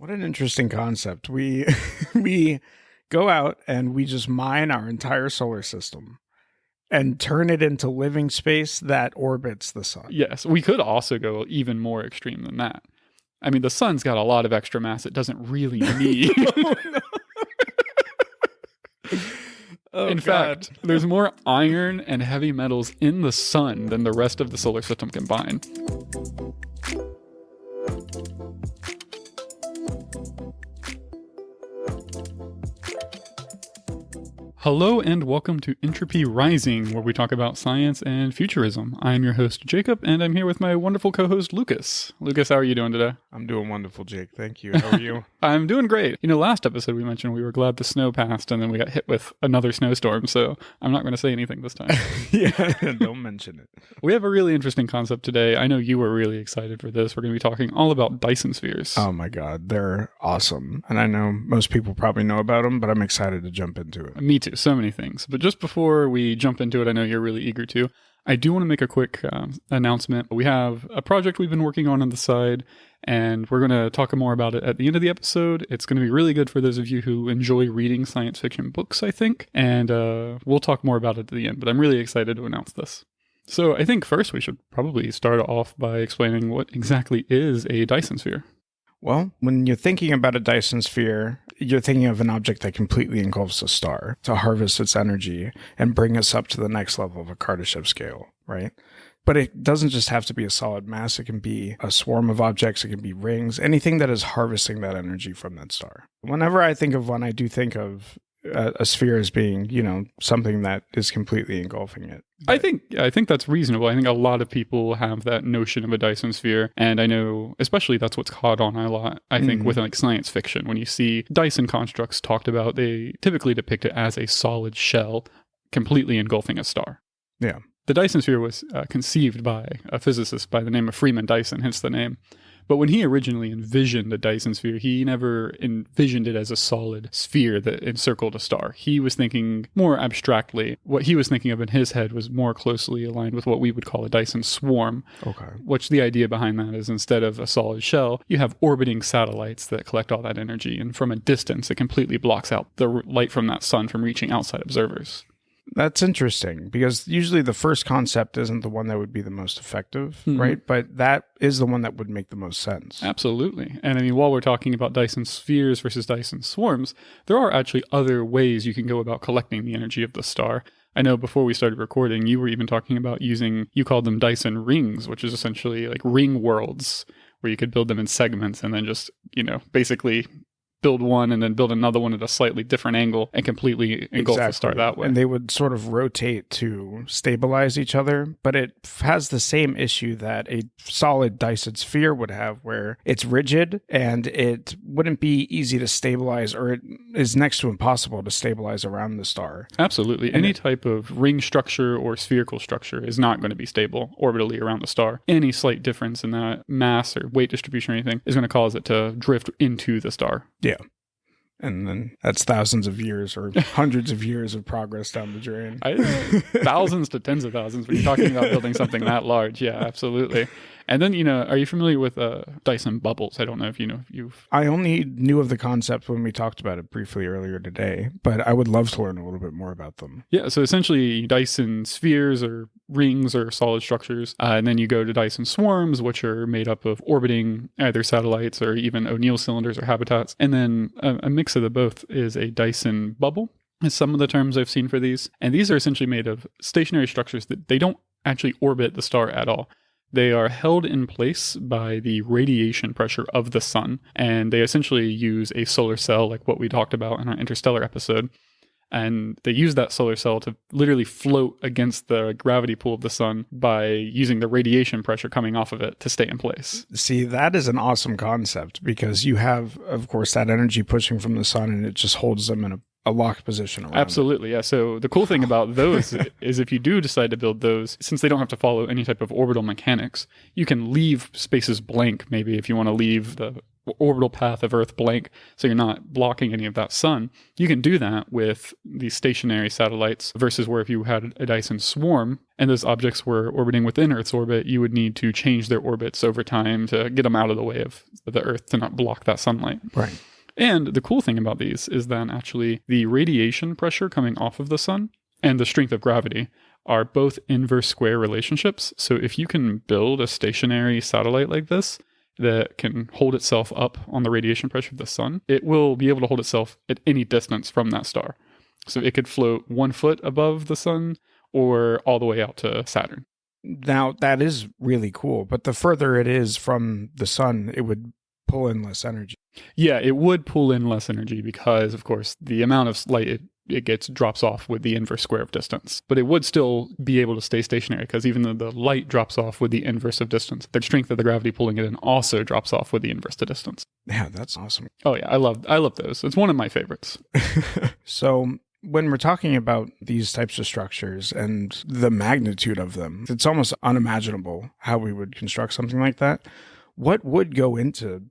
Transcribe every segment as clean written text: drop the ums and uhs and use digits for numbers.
What an interesting concept. We we go out and we just mine our entire solar system and turn it into living space that orbits the sun. Yes, we could also go even more extreme than that. I mean, the sun's got a lot of extra mass it doesn't really need. In fact, there's more iron and heavy metals in the sun than the rest of the solar system combined. Hello and welcome to Entropy Rising, where we talk about science and futurism. I'm your host, Jacob, and I'm here with my wonderful co-host, Lucas. Lucas, how are you doing today? I'm doing wonderful, Jake. Thank you. How are you? I'm doing great. You know, last episode we mentioned we were glad the snow passed, and then we got hit with another snowstorm, so I'm not going to say anything this time. Yeah, don't mention it. We have a really interesting concept today. I know you were really excited for this. We're going to be talking all about Dyson Spheres. Oh my God, they're awesome. And I know most people probably know about them, but I'm excited to jump into it. Me too. So many things. But just before we jump into it, I know you're really eager to. I do want to make a quick announcement. We have a project we've been working on the side, and we're going to talk more about it at the end of the episode. It's going to be really good for those of you who enjoy reading science fiction books, I think, and we'll talk more about it at the end, but I'm really excited to announce this. So I think first we should probably start off by explaining what exactly is a Dyson Sphere. Well, when you're thinking about a Dyson Sphere, you're thinking of an object that completely engulfs a star to harvest its energy and bring us up to the next level of a Kardashev scale, right? But it doesn't just have to be a solid mass. It can be a swarm of objects. It can be rings, anything that is harvesting that energy from that star. Whenever I think of one, I do think of a sphere as being, you know, something that is completely engulfing it. I think that's reasonable. I think a lot of people have that notion of a Dyson Sphere, and I know especially that's what's caught on a lot. I think with like science fiction, when you see Dyson constructs talked about, they typically depict it as a solid shell completely engulfing a star. Yeah. The Dyson Sphere was conceived by a physicist by the name of Freeman Dyson, hence the name. But when he originally envisioned the Dyson Sphere, he never envisioned it as a solid sphere that encircled a star. He was thinking more abstractly. What he was thinking of in his head was more closely aligned with what we would call a Dyson Swarm. Okay. Which the idea behind that is instead of a solid shell, you have orbiting satellites that collect all that energy. And from a distance, it completely blocks out the light from that sun from reaching outside observers. That's interesting because usually the first concept isn't the one that would be the most effective, right? But that is the one that would make the most sense. Absolutely. And I mean, while we're talking about Dyson Spheres versus Dyson Swarms, there are actually other ways you can go about collecting the energy of the star. I know before we started recording, you were even talking about using, you called them Dyson rings, which is essentially like ring worlds where you could build them in segments and then just, you know, basically build one and then build another one at a slightly different angle and completely engulf the star that way. And they would sort of rotate to stabilize each other, but it has the same issue that a solid Dyson sphere would have where it's rigid and it wouldn't be easy to stabilize, or it is next to impossible to stabilize around the star. Absolutely. Any type of ring structure or spherical structure is not going to be stable orbitally around the star. Any slight difference in that mass or weight distribution or anything is going to cause it to drift into the star. Yeah. And then that's thousands of years or hundreds of years of progress down the drain. Thousands to tens of thousands when you're talking about building something that large. Yeah, absolutely. And then, you know, are you familiar with Dyson bubbles? I don't know if you know if you've... I only knew of the concept when we talked about it briefly earlier today, but I would love to learn a little bit more about them. Yeah, so essentially Dyson spheres or rings or solid structures, and then you go to Dyson swarms, which are made up of orbiting either satellites or even O'Neill cylinders or habitats. And then a mix of the both is a Dyson bubble, is some of the terms I've seen for these. And these are essentially made of stationary structures that they don't actually orbit the star at all. They are held in place by the radiation pressure of the sun, and they essentially use a solar cell like what we talked about in our interstellar episode. And they use that solar cell to literally float against the gravity pull of the sun by using the radiation pressure coming off of it to stay in place. See, that is an awesome concept because you have, of course, that energy pushing from the sun and it just holds them in a locked position around Absolutely, yeah. So the cool thing about those is if you do decide to build those, since they don't have to follow any type of orbital mechanics, you can leave spaces blank maybe if you want to leave the orbital path of Earth blank, so you're not blocking any of that sun. You can do that with these stationary satellites versus where if you had a Dyson Swarm and those objects were orbiting within Earth's orbit, you would need to change their orbits over time to get them out of the way of the Earth to not block that sunlight. Right. And the cool thing about these is that actually the radiation pressure coming off of the sun and the strength of gravity are both inverse square relationships. So if you can build a stationary satellite like this that can hold itself up on the radiation pressure of the sun, it will be able to hold itself at any distance from that star. So it could float 1 foot above the sun or all the way out to Saturn. Now, that is really cool, but the further it is from the sun, it would pull in less energy. Yeah, it would pull in less energy because, of course, the amount of light it gets drops off with the inverse square of distance. But it would still be able to stay stationary because even though the light drops off with the inverse of distance, the strength of the gravity pulling it in also drops off with the inverse to distance. Yeah, that's awesome. Oh yeah, I love those. It's one of my favorites. So when we're talking about these types of structures and the magnitude of them, it's almost unimaginable how we would construct something like that. What would go into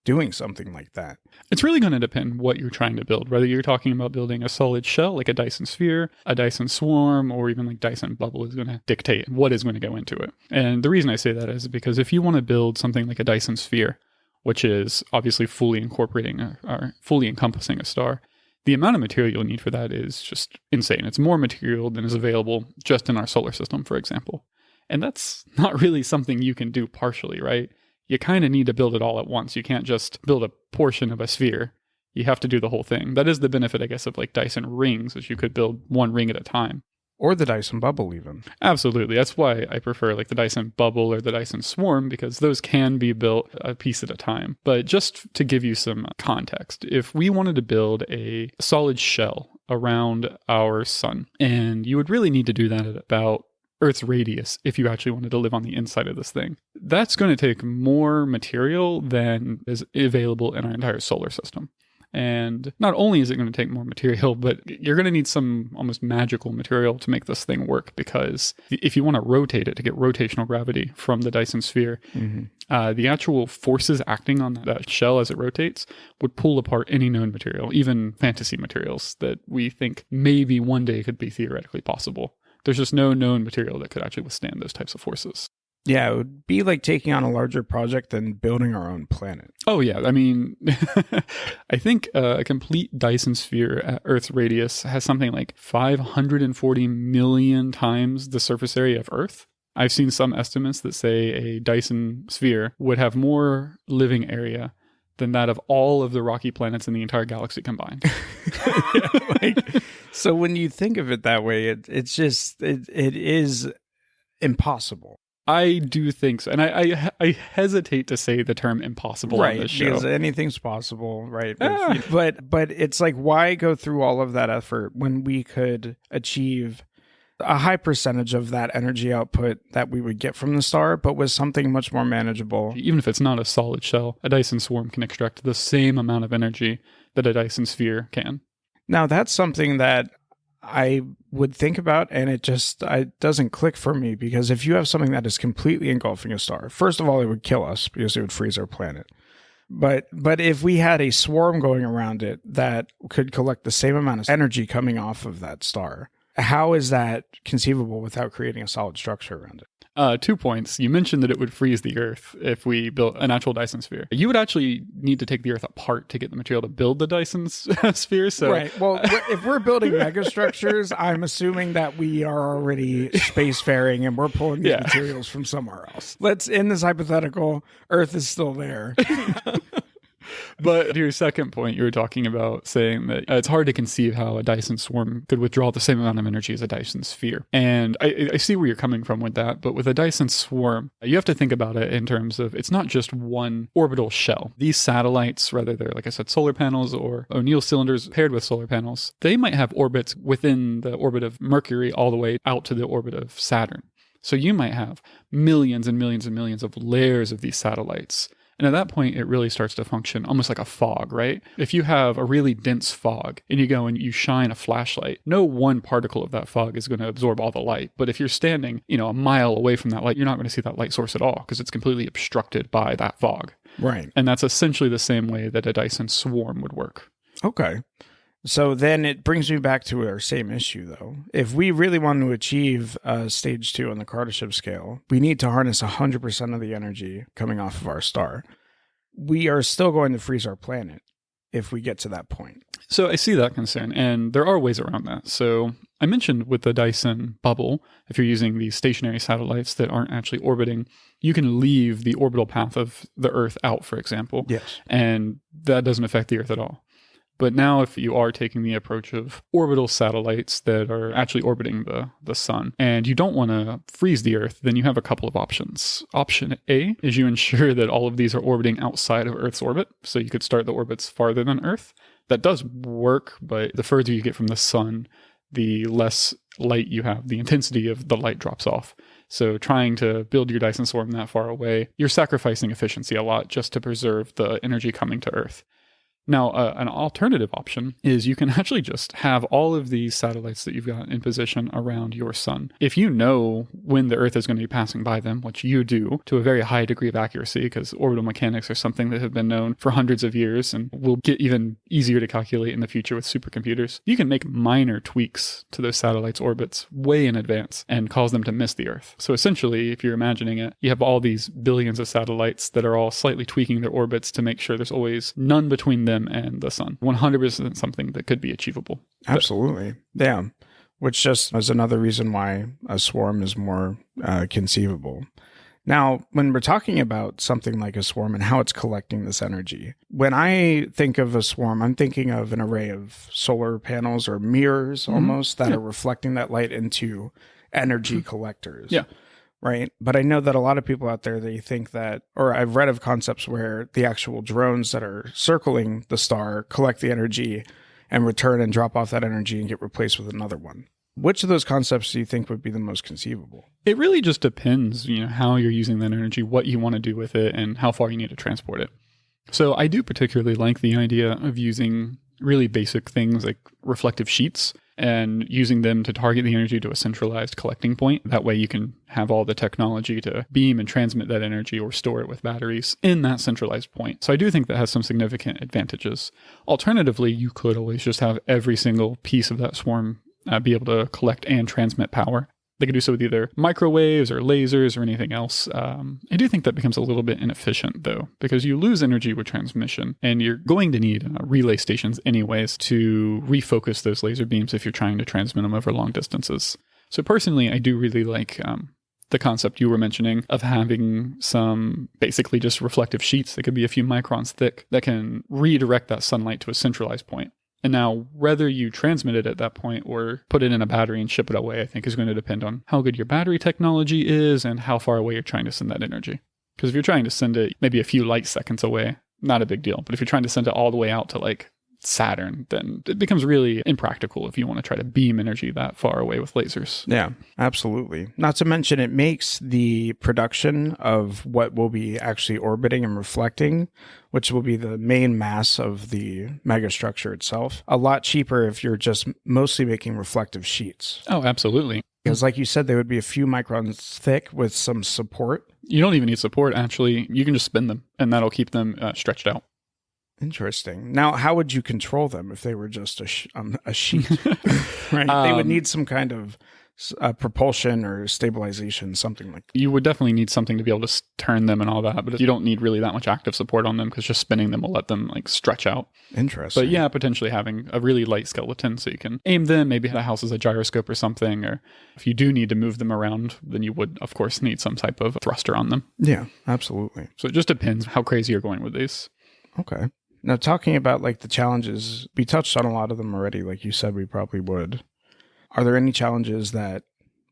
doing something like that? It's really going to depend what you're trying to build, whether you're talking about building a solid shell like a Dyson Sphere, a Dyson Swarm, or even like Dyson Bubble is going to dictate what is going to go into it. And the reason I say that is because if you want to build something like a Dyson Sphere, which is obviously fully incorporating or fully encompassing a star, the amount of material you'll need for that is just insane. It's more material than is available just in our solar system, for example. And that's not really something you can do partially, right? You kind of need to build it all at once. You can't just build a portion of a sphere. You have to do the whole thing. That is the benefit, I guess, of like Dyson rings, is you could build one ring at a time. Or the Dyson Bubble even. Absolutely. That's why I prefer like the Dyson Bubble or the Dyson Swarm, because those can be built a piece at a time. But just to give you some context, if we wanted to build a solid shell around our sun, and you would really need to do that at about Earth's radius if you actually wanted to live on the inside of this thing. That's going to take more material than is available in our entire solar system. And not only is it going to take more material, but you're going to need some almost magical material to make this thing work, because if you want to rotate it to get rotational gravity from the Dyson Sphere, the actual forces acting on that shell as it rotates would pull apart any known material, even fantasy materials that we think maybe one day could be theoretically possible. There's just no known material that could actually withstand those types of forces. Yeah, it would be like taking on a larger project than building our own planet. Oh, yeah. I mean, I think a complete Dyson Sphere at Earth's radius has something like 540 million times the surface area of Earth. I've seen some estimates that say a Dyson Sphere would have more living area than that of all of the rocky planets in the entire galaxy combined. So when you think of it that way, it is impossible. I do think so. And I hesitate to say the term impossible on this show. Because anything's possible, right? But it's like, why go through all of that effort when we could achieve a high percentage of that energy output that we would get from the star, but with something much more manageable? Even if it's not a solid shell, a Dyson Swarm can extract the same amount of energy that a Dyson Sphere can. Now, that's something that I would think about, and it doesn't click for me, because if you have something that is completely engulfing a star, first of all, it would kill us because it would freeze our planet. But if we had a swarm going around it that could collect the same amount of energy coming off of that star, how is that conceivable without creating a solid structure around it? 2 points. You mentioned that it would freeze the Earth if we built an actual Dyson Sphere. You would actually need to take the Earth apart to get the material to build the Dyson Sphere. So. Right. Well, if we're building megastructures, I'm assuming that we are already spacefaring and we're pulling these materials from somewhere else. In this hypothetical, Earth is still there. But to your second point, you were talking about saying that it's hard to conceive how a Dyson Swarm could withdraw the same amount of energy as a Dyson Sphere. And I see where you're coming from with that. But with a Dyson Swarm, you have to think about it in terms of it's not just one orbital shell. These satellites, whether they're, like I said, solar panels or O'Neill cylinders paired with solar panels, they might have orbits within the orbit of Mercury all the way out to the orbit of Saturn. So you might have millions and millions and millions of layers of these satellites. And at that point, it really starts to function almost like a fog, right? If you have a really dense fog and you go and you shine a flashlight, no one particle of that fog is going to absorb all the light. But if you're standing, a mile away from that light, you're not going to see that light source at all because it's completely obstructed by that fog. Right. And that's essentially the same way that a Dyson Swarm would work. Okay. So then it brings me back to our same issue, though. If we really want to achieve stage 2 on the Kardashev scale, we need to harness 100% of the energy coming off of our star. We are still going to freeze our planet if we get to that point. So I see that concern, and there are ways around that. So I mentioned with the Dyson bubble, if you're using these stationary satellites that aren't actually orbiting, you can leave the orbital path of the Earth out, for example. Yes. And that doesn't affect the Earth at all. But now if you are taking the approach of orbital satellites that are actually orbiting the sun, and you don't want to freeze the Earth, then you have a couple of options. Option A is you ensure that all of these are orbiting outside of Earth's orbit. So you could start the orbits farther than Earth. That does work, but the further you get from the sun, the less light you have, the intensity of the light drops off. So trying to build your Dyson Swarm that far away, you're sacrificing efficiency a lot just to preserve the energy coming to Earth. Now, an alternative option is you can actually just have all of these satellites that you've got in position around your sun. If you know when the Earth is going to be passing by them, which you do to a very high degree of accuracy, because orbital mechanics are something that have been known for hundreds of years and will get even easier to calculate in the future with supercomputers, you can make minor tweaks to those satellites' orbits way in advance and cause them to miss the Earth. So essentially, if you're imagining it, you have all these billions of satellites that are all slightly tweaking their orbits to make sure there's always none between them and the sun. 100% something that could be achievable. Absolutely. Yeah. Which just is another reason why a swarm is more conceivable. Now, when we're talking about something like a swarm and how it's collecting this energy, when I think of a swarm, I'm thinking of an array of solar panels or mirrors almost that are reflecting that light into energy collectors. Yeah. Right. But I know that a lot of people out there, they think that, or I've read of concepts where the actual drones that are circling the star collect the energy and return and drop off that energy and get replaced with another one. Which of those concepts do you think would be the most conceivable? It really just depends, how you're using that energy, what you want to do with it, and how far you need to transport it. So I do particularly like the idea of using really basic things like reflective sheets and using them to target the energy to a centralized collecting point. That way you can have all the technology to beam and transmit that energy or store it with batteries in that centralized point. So I do think that has some significant advantages. Alternatively, you could always just have every single piece of that swarm be able to collect and transmit power. They could do so with either microwaves or lasers or anything else. I do think that becomes a little bit inefficient, though, because you lose energy with transmission, and you're going to need relay stations anyways to refocus those laser beams if you're trying to transmit them over long distances. So personally, I do really like the concept you were mentioning of having some basically just reflective sheets that could be a few microns thick that can redirect that sunlight to a centralized point. And now, whether you transmit it at that point or put it in a battery and ship it away, I think is going to depend on how good your battery technology is and how far away you're trying to send that energy. Because if you're trying to send it maybe a few light seconds away, not a big deal. But if you're trying to send it all the way out to like Saturn, then it becomes really impractical if you want to try to beam energy that far away with lasers. Yeah, absolutely. Not to mention it makes the production of what will be actually orbiting and reflecting, which will be the main mass of the megastructure itself, a lot cheaper if you're just mostly making reflective sheets. Oh, absolutely. Because like you said, they would be a few microns thick with some support. You don't even need support, actually. You can just spin them, and that'll keep them stretched out. Interesting. Now, how would you control them if they were just a sheet? Right? They would need some kind of propulsion or stabilization, something like that. You would definitely need something to be able to turn them and all that, but you don't need really that much active support on them because just spinning them will let them like stretch out. Interesting. But yeah, potentially having a really light skeleton so you can aim them, maybe the house is a gyroscope or something, or if you do need to move them around, then you would, of course, need some type of thruster on them. Yeah, absolutely. So it just depends how crazy you're going with these. Okay. Now, talking about like the challenges, we touched on a lot of them already, like you said we probably would. Are there any challenges that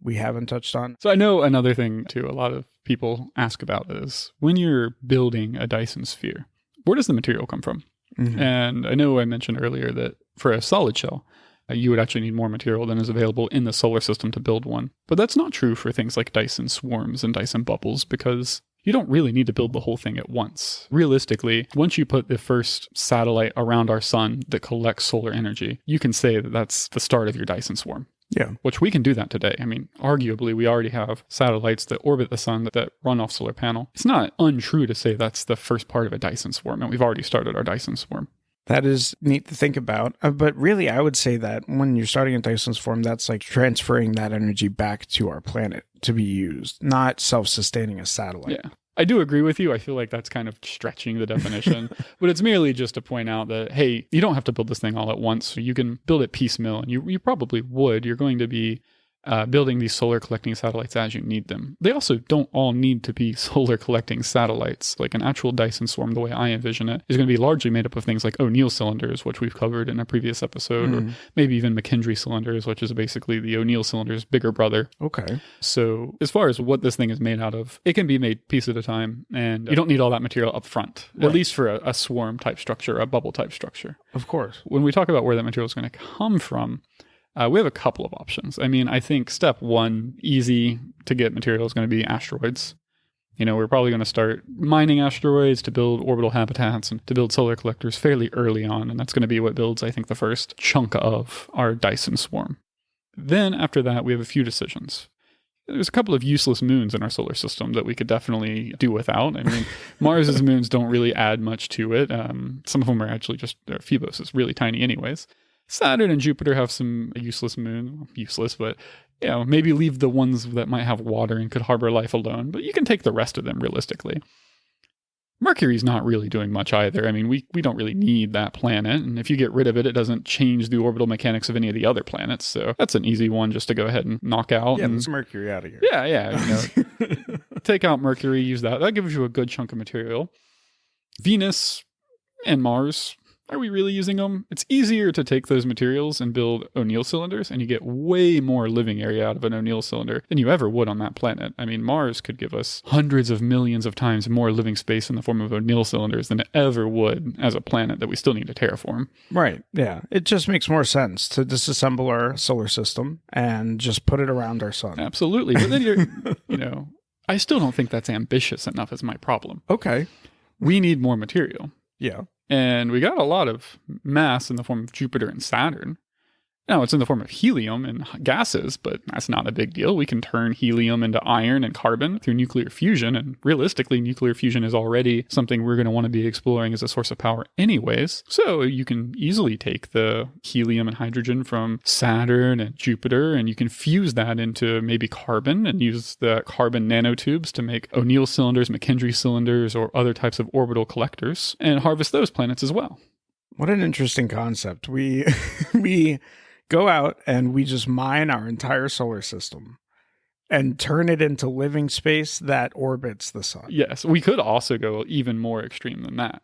we haven't touched on? So I know another thing, too, a lot of people ask about is when you're building a Dyson Sphere, where does the material come from? Mm-hmm. And I know I mentioned earlier that for a solid shell, you would actually need more material than is available in the solar system to build one. But that's not true for things like Dyson Swarms and Dyson Bubbles because you don't really need to build the whole thing at once. Realistically, once you put the first satellite around our sun that collects solar energy, you can say that that's the start of your Dyson Swarm. Yeah. which we can do that today. I mean, arguably, we already have satellites that orbit the sun that run off solar panel. It's not untrue to say that's the first part of a Dyson swarm, and we've already started our Dyson swarm. That is neat to think about. But really, I would say that when you're starting a Dyson Swarm, that's like transferring that energy back to our planet to be used, not self-sustaining a satellite. Yeah. I do agree with you. I feel like that's kind of stretching the definition, but it's merely just to point out that, hey, you don't have to build this thing all at once. So you can build it piecemeal, and you probably would. You're going to be building these solar collecting satellites as you need them. They also don't all need to be solar collecting satellites. Like an actual Dyson swarm, the way I envision it, is going to be largely made up of things like O'Neill cylinders, which we've covered in a previous episode, or maybe even McKendree cylinders, which is basically the O'Neill cylinder's bigger brother. Okay. So as far as what this thing is made out of, it can be made piece at a time, and you don't need all that material up front, at least for a swarm type structure, a bubble type structure. Of course. When we talk about where that material is going to come from, we have a couple of options. I mean, I think step one, easy to get material, is going to be asteroids. We're probably going to start mining asteroids to build orbital habitats and to build solar collectors fairly early on. And that's going to be what builds, I think, the first chunk of our Dyson swarm. Then after that, we have a few decisions. There's a couple of useless moons in our solar system that we could definitely do without. I mean, Mars's moons don't really add much to it. Some of them are actually just, Phoebos is really tiny anyways. Saturn and Jupiter have some useless moon. Useless, but maybe leave the ones that might have water and could harbor life alone. But you can take the rest of them realistically. Mercury's not really doing much either. I mean, we don't really need that planet. And if you get rid of it, it doesn't change the orbital mechanics of any of the other planets. So that's an easy one just to go ahead and knock out. Yeah, let's Mercury out of here. Yeah. Take out Mercury, use that. That gives you a good chunk of material. Venus and Mars. Are we really using them? It's easier to take those materials and build O'Neill cylinders, and you get way more living area out of an O'Neill cylinder than you ever would on that planet. I mean, Mars could give us hundreds of millions of times more living space in the form of O'Neill cylinders than it ever would as a planet that we still need to terraform. Right. Yeah. It just makes more sense to disassemble our solar system and just put it around our sun. Absolutely. But then I still don't think that's ambitious enough is my problem. Okay. We need more material. Yeah. And we got a lot of mass in the form of Jupiter and Saturn. Now, it's in the form of helium and gases, but that's not a big deal. We can turn helium into iron and carbon through nuclear fusion, and realistically, nuclear fusion is already something we're going to want to be exploring as a source of power anyways. So you can easily take the helium and hydrogen from Saturn and Jupiter, and you can fuse that into maybe carbon and use the carbon nanotubes to make O'Neill cylinders, McKendree cylinders, or other types of orbital collectors, and harvest those planets as well. What an interesting concept. We go out and we just mine our entire solar system and turn it into living space that orbits the sun. Yes, we could also go even more extreme than that.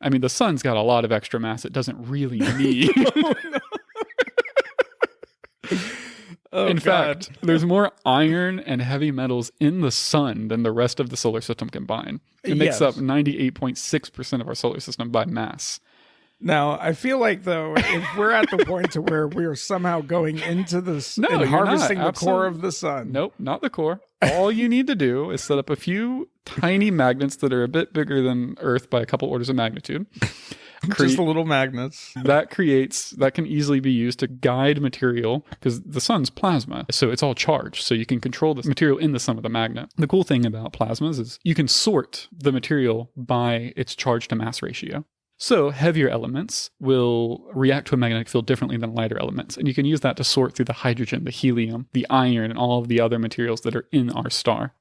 I mean, the sun's got a lot of extra mass it doesn't really need. In fact, there's more iron and heavy metals in the sun than the rest of the solar system combined. It makes up 98.6% of our solar system by mass. Now, I feel like, though, if we're at the point to where we're somehow going into this and harvesting the core of the sun. Nope, not the core. All you need to do is set up a few tiny magnets that are a bit bigger than Earth by a couple orders of magnitude. Just the little magnets. That can easily be used to guide material because the sun's plasma. So it's all charged. So you can control the material in the sun with a magnet. The cool thing about plasmas is you can sort the material by its charge to mass ratio. So heavier elements will react to a magnetic field differently than lighter elements. And you can use that to sort through the hydrogen, the helium, the iron, and all of the other materials that are in our star.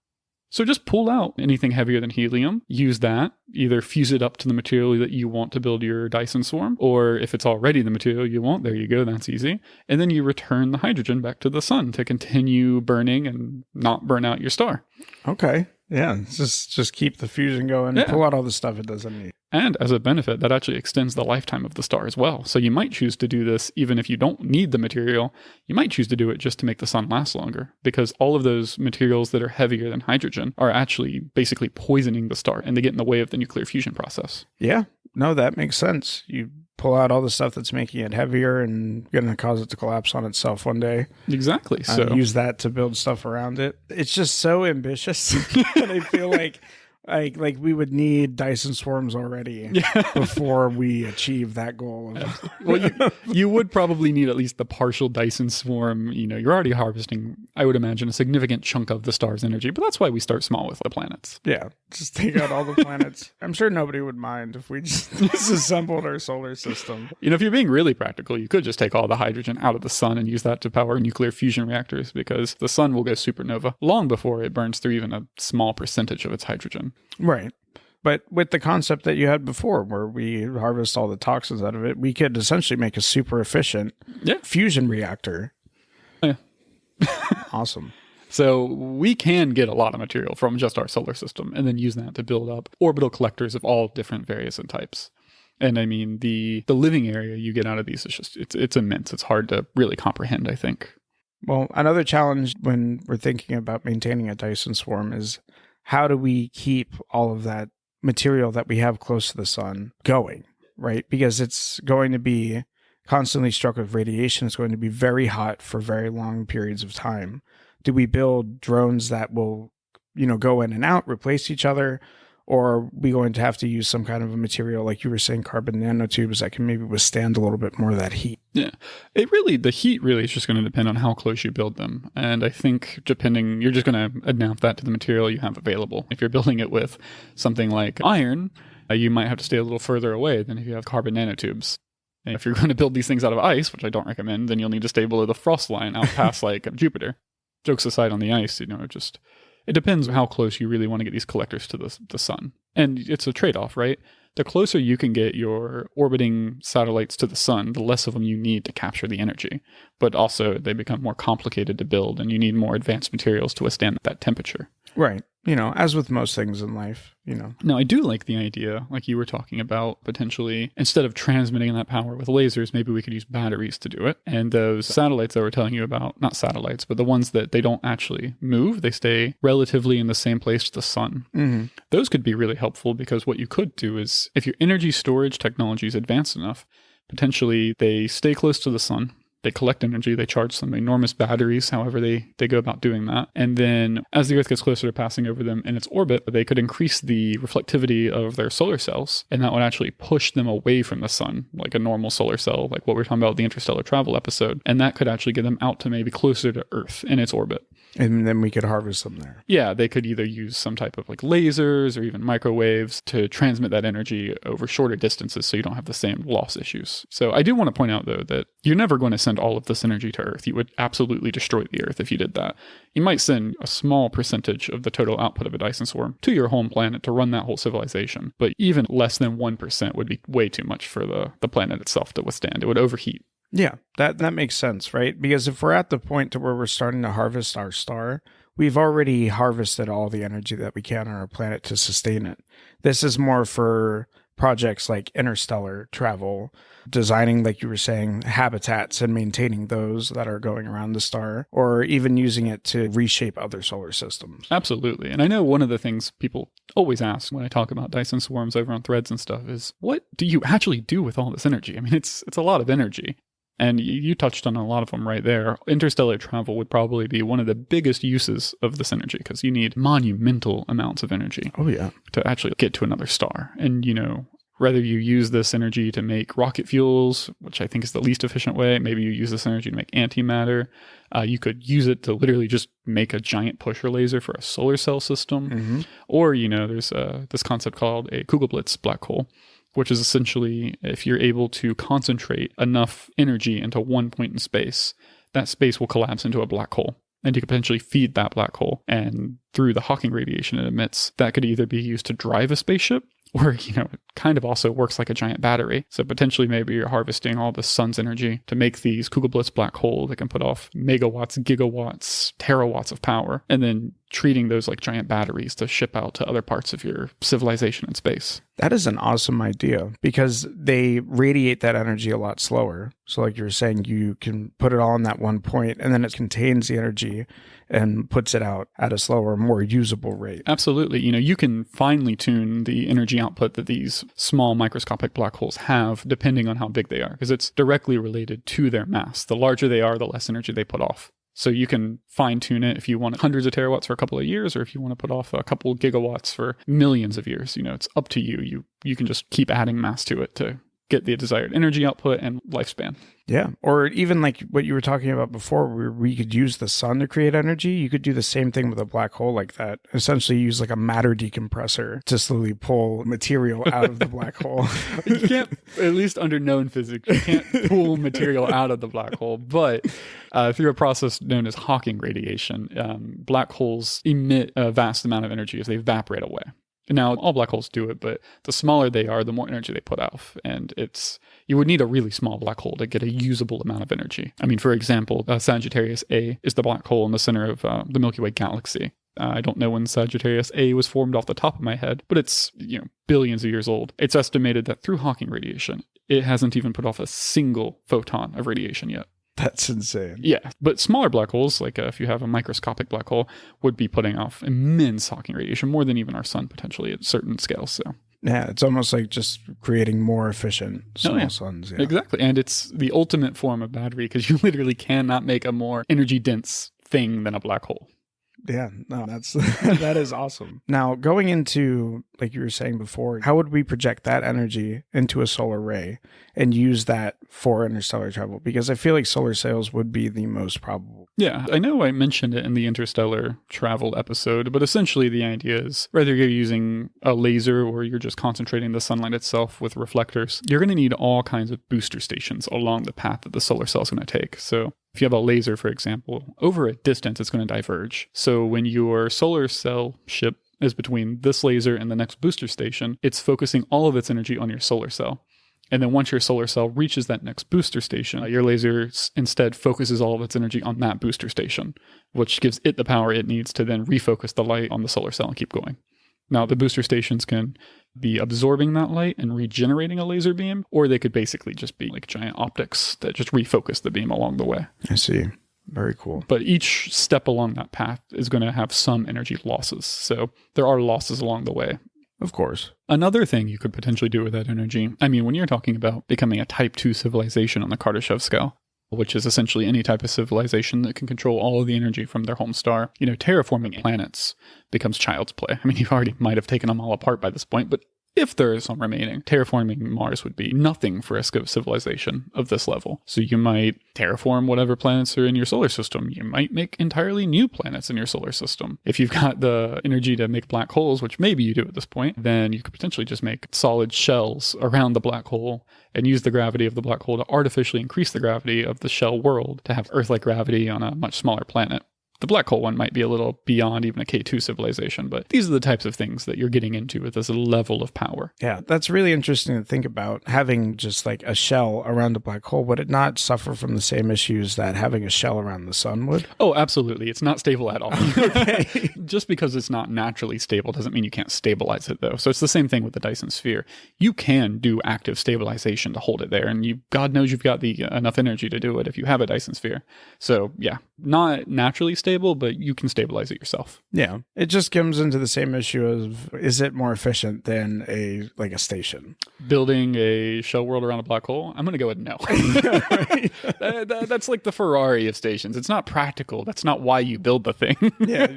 So just pull out anything heavier than helium, use that, either fuse it up to the material that you want to build your Dyson swarm, or if it's already the material you want, there you go, that's easy. And then you return the hydrogen back to the sun to continue burning and not burn out your star. Okay. Yeah, just keep the fusion going, pull out all the stuff it doesn't need. And as a benefit, that actually extends the lifetime of the star as well. So you might choose to do this even if you don't need the material. You might choose to do it just to make the sun last longer, because all of those materials that are heavier than hydrogen are actually basically poisoning the star, and they get in the way of the nuclear fusion process. Yeah, no, that makes sense. You pull out all the stuff that's making it heavier and going to cause it to collapse on itself one day. Exactly. So use that to build stuff around it. It's just so ambitious. And I feel like Like we would need Dyson Swarms already before we achieve that goal. Well, you would probably need at least the partial Dyson Swarm. You're already harvesting, I would imagine, a significant chunk of the star's energy, but that's why we start small with the planets. Yeah, just take out all the planets. I'm sure nobody would mind if we just disassembled our solar system. If you're being really practical, you could just take all the hydrogen out of the sun and use that to power nuclear fusion reactors, because the sun will go supernova long before it burns through even a small percentage of its hydrogen. Right. But with the concept that you had before, where we harvest all the toxins out of it, we could essentially make a super efficient fusion reactor. Yeah. Awesome. So we can get a lot of material from just our solar system and then use that to build up orbital collectors of all different various and types. And I mean, the living area you get out of these is just, it's immense. It's hard to really comprehend, I think. Well, another challenge when we're thinking about maintaining a Dyson Swarm is, how do we keep all of that material that we have close to the sun going, right? Because it's going to be constantly struck with radiation. It's going to be very hot for very long periods of time. Do we build drones that will, go in and out, replace each other? Or are we going to have to use some kind of a material, like you were saying, carbon nanotubes that can maybe withstand a little bit more of that heat? Yeah, the heat really is just going to depend on how close you build them. And I think you're just going to adapt that to the material you have available. If you're building it with something like iron, you might have to stay a little further away than if you have carbon nanotubes. And if you're going to build these things out of ice, which I don't recommend, then you'll need to stay below the frost line out past like Jupiter. Jokes aside on the ice, it depends how close you really want to get these collectors to the sun. And it's a trade-off, right? The closer you can get your orbiting satellites to the sun, the less of them you need to capture the energy. But also, they become more complicated to build, and you need more advanced materials to withstand that temperature. Right. As with most things in life, Now, I do like the idea, like you were talking about, potentially, instead of transmitting that power with lasers, maybe we could use batteries to do it. And those satellites that we're telling you about, not satellites, but the ones that they don't actually move, they stay relatively in the same place as the sun. Mm-hmm. Those could be really helpful, because what you could do is, if your energy storage technology is advanced enough, potentially they stay close to the sun. They collect energy, they charge some enormous batteries, however they go about doing that. And then as the Earth gets closer to passing over them in its orbit, they could increase the reflectivity of their solar cells, and that would actually push them away from the sun, like a normal solar cell, like what we were talking about with the interstellar travel episode. And that could actually get them out to maybe closer to Earth in its orbit. And then we could harvest them there. Yeah, they could either use some type of like lasers or even microwaves to transmit that energy over shorter distances so you don't have the same loss issues. So I do want to point out, though, that you're never going to send all of this energy to Earth. You would absolutely destroy the Earth if you did that. You might send a small percentage of the total output of a Dyson Swarm to your home planet to run that whole civilization. But even less than 1% would be way too much for the planet itself to withstand. It would overheat. Yeah, that makes sense, right? Because if we're at the point to where we're starting to harvest our star, we've already harvested all the energy that we can on our planet to sustain it. This is more for projects like interstellar travel, designing, like you were saying, habitats and maintaining those that are going around the star, or even using it to reshape other solar systems. Absolutely. And I know one of the things people always ask when I talk about Dyson Swarms over on Threads and stuff is, what do you actually do with all this energy? I mean, it's a lot of energy. And you touched on a lot of them right there. Interstellar travel would probably be one of the biggest uses of this energy, because you need monumental amounts of energy to actually get to another star. And, whether you use this energy to make rocket fuels, which I think is the least efficient way, maybe you use this energy to make antimatter. You could use it to literally just make a giant pusher laser for a solar cell system. Mm-hmm. Or, there's this concept called a Kugelblitz black hole, which is essentially if you're able to concentrate enough energy into one point in space, that space will collapse into a black hole. And you could potentially feed that black hole. And through the Hawking radiation it emits, that could either be used to drive a spaceship, or, it kind of also works like a giant battery. So potentially maybe you're harvesting all the sun's energy to make these Kugelblitz black hole that can put off megawatts, gigawatts, terawatts of power, and then treating those like giant batteries to ship out to other parts of your civilization in space. That is an awesome idea, because they radiate that energy a lot slower. So like you were saying, you can put it all in that one point, and then it contains the energy and puts it out at a slower, more usable rate. Absolutely. You can finely tune the energy output that these small microscopic black holes have depending on how big they are, because it's directly related to their mass. The larger they are, the less energy they put off. So you can fine tune it if you want hundreds of terawatts for a couple of years, or if you want to put off a couple gigawatts for millions of years. It's up to you. You can just keep adding mass to it to get the desired energy output and lifespan. Yeah. Or even like what you were talking about before, where we could use the sun to create energy. You could do the same thing with a black hole like that. Essentially use like a matter decompressor to slowly pull material out of the black hole. You can't, at least under known physics, you can't pull material out of the black hole. But through a process known as Hawking radiation, black holes emit a vast amount of energy as they evaporate away. Now, all black holes do it, but the smaller they are, the more energy they put off. And you would need a really small black hole to get a usable amount of energy. I mean, for example, Sagittarius A is the black hole in the center of the Milky Way galaxy. I don't know when Sagittarius A was formed off the top of my head, but it's billions of years old. It's estimated that through Hawking radiation, it hasn't even put off a single photon of radiation yet. That's insane. Yeah, but smaller black holes, like if you have a microscopic black hole, would be putting off immense Hawking radiation, more than even our sun potentially at certain scales. So yeah, it's almost like just creating more efficient small suns. Yeah. Exactly, and it's the ultimate form of battery because you literally cannot make a more energy dense thing than a black hole. Yeah, no, that is awesome. Now, going into, like you were saying before, how would we project that energy into a solar ray and use that for interstellar travel? Because I feel like solar sails would be the most probable. Yeah, I know I mentioned it in the interstellar travel episode, but essentially the idea is whether you're using a laser or you're just concentrating the sunlight itself with reflectors, you're going to need all kinds of booster stations along the path that the solar cell is going to take. So if you have a laser, for example, over a distance, it's going to diverge. So when your solar cell ship is between this laser and the next booster station, it's focusing all of its energy on your solar cell. And then once your solar cell reaches that next booster station, your laser instead focuses all of its energy on that booster station, which gives it the power it needs to then refocus the light on the solar cell and keep going. Now, the booster stations can be absorbing that light and regenerating a laser beam, or they could basically just be like giant optics that just refocus the beam along the way. I see. Very cool. But each step along that path is going to have some energy losses. So there are losses along the way. Of course. Another thing you could potentially do with that energy, I mean, when you're talking about becoming a type 2 civilization on the Kardashev scale, which is essentially any type of civilization that can control all of the energy from their home star, terraforming planets becomes child's play. I mean, you already might have taken them all apart by this point, but if there is some remaining, terraforming Mars would be nothing for a civilization of this level. So you might terraform whatever planets are in your solar system. You might make entirely new planets in your solar system. If you've got the energy to make black holes, which maybe you do at this point, then you could potentially just make solid shells around the black hole and use the gravity of the black hole to artificially increase the gravity of the shell world to have Earth-like gravity on a much smaller planet. The black hole one might be a little beyond even a K2 civilization, but these are the types of things that you're getting into with this level of power. Yeah, that's really interesting to think about. Having just like a shell around a black hole, would it not suffer from the same issues that having a shell around the sun would? Oh, absolutely. It's not stable at all. Just because it's not naturally stable doesn't mean you can't stabilize it, though. So it's the same thing with the Dyson Sphere. You can do active stabilization to hold it there, and God knows you've got the enough energy to do it if you have a Dyson Sphere. So yeah, not naturally stable, but you can stabilize it yourself. Yeah. It just comes into the same issue of, is it more efficient than a station? Building a shell world around a black hole? I'm going to go with no. That's like the Ferrari of stations. It's not practical. That's not why you build the thing. Yeah,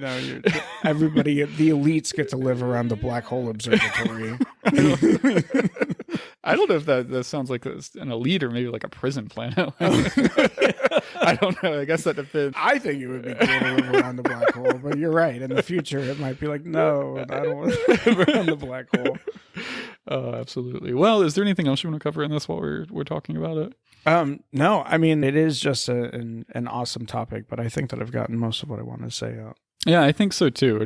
everybody, the elites get to live around the black hole observatory. I don't know if that sounds like an elite or maybe like a prison planet. I don't know. I guess that depends. I think it would be cool to live around the black hole, but you're right. In the future, it might be like, no, I don't want to live around the black hole. Oh, absolutely. Well, is there anything else you want to cover in this while we're talking about it? No, I mean, it is just an awesome topic, but I think that I've gotten most of what I want to say out. Yeah, I think so too.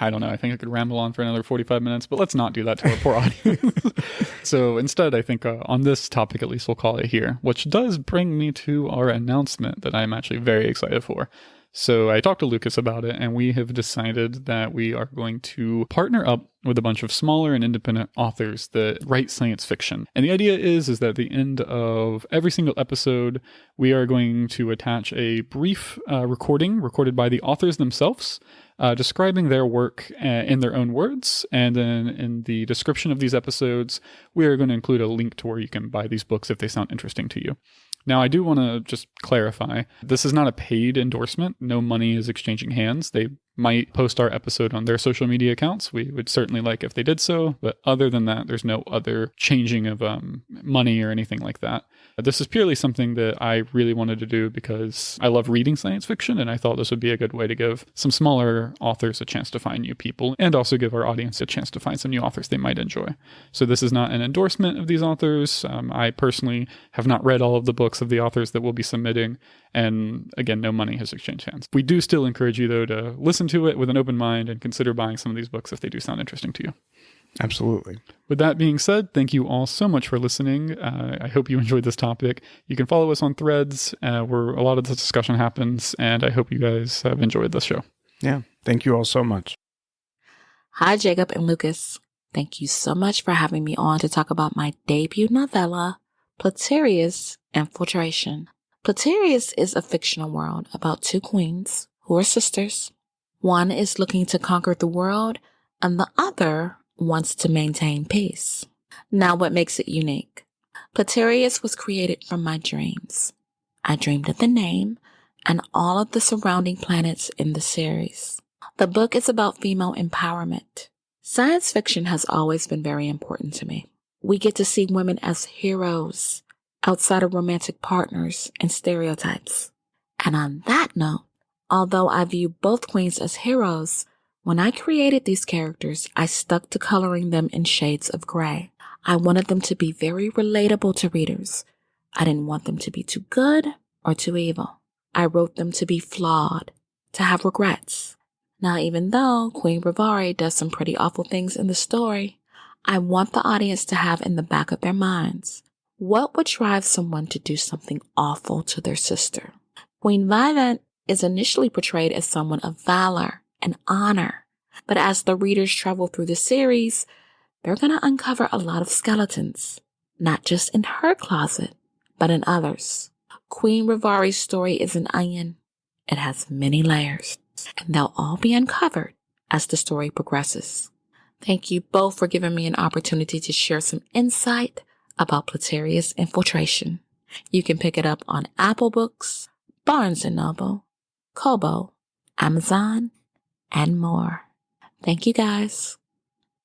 I don't know. I think I could ramble on for another 45 minutes, but let's not do that to our poor audience. So instead, I think on this topic, at least we'll call it here, which does bring me to our announcement that I'm actually very excited for. So I talked to Lucas about it, and we have decided that we are going to partner up with a bunch of smaller and independent authors that write science fiction. And the idea is that at the end of every single episode, we are going to attach a brief recorded by the authors themselves, describing their work in their own words. And then in the description of these episodes, we are going to include a link to where you can buy these books if they sound interesting to you. Now, I do want to just clarify, this is not a paid endorsement. No money is exchanging hands. They might post our episode on their social media accounts. We would certainly like if they did so. But other than that, there's no other changing of money or anything like that. This is purely something that I really wanted to do because I love reading science fiction, and I thought this would be a good way to give some smaller authors a chance to find new people and also give our audience a chance to find some new authors they might enjoy. So this is not an endorsement of these authors. I personally have not read all of the books of the authors that we'll be submitting. And again, no money has exchanged hands. We do still encourage you, though, to listen to it with an open mind and consider buying some of these books if they do sound interesting to you. Absolutely. With that being said, thank you all so much for listening. I hope you enjoyed this topic. You can follow us on Threads where a lot of this discussion happens, and I hope you guys have enjoyed this show. Yeah. Thank you all so much. Hi, Jacob and Lucas. Thank you so much for having me on to talk about my debut novella, Planetary Infiltration. Planetary is a fictional world about two queens who are sisters. One is looking to conquer the world, and the other wants to maintain peace. Now, what makes it unique? Planetary was created from my dreams. I dreamed of the name and all of the surrounding planets in the series. The book is about female empowerment. Science fiction has always been very important to me. We get to see women as heroes outside of romantic partners and stereotypes. And on that note, although I view both queens as heroes, when I created these characters, I stuck to coloring them in shades of gray. I wanted them to be very relatable to readers. I didn't want them to be too good or too evil. I wrote them to be flawed, to have regrets. Now, even though Queen Rivari does some pretty awful things in the story, I want the audience to have in the back of their minds, what would drive someone to do something awful to their sister? Queen Vivant is initially portrayed as someone of valor and honor, but as the readers travel through the series, they're going to uncover a lot of skeletons, not just in her closet, but in others. Queen Rivari's story is an onion. It has many layers, and they'll all be uncovered as the story progresses. Thank you both for giving me an opportunity to share some insight about Planetary Infiltration. You can pick it up on Apple Books, Barnes & Noble, Kobo, Amazon, and more. Thank you, guys.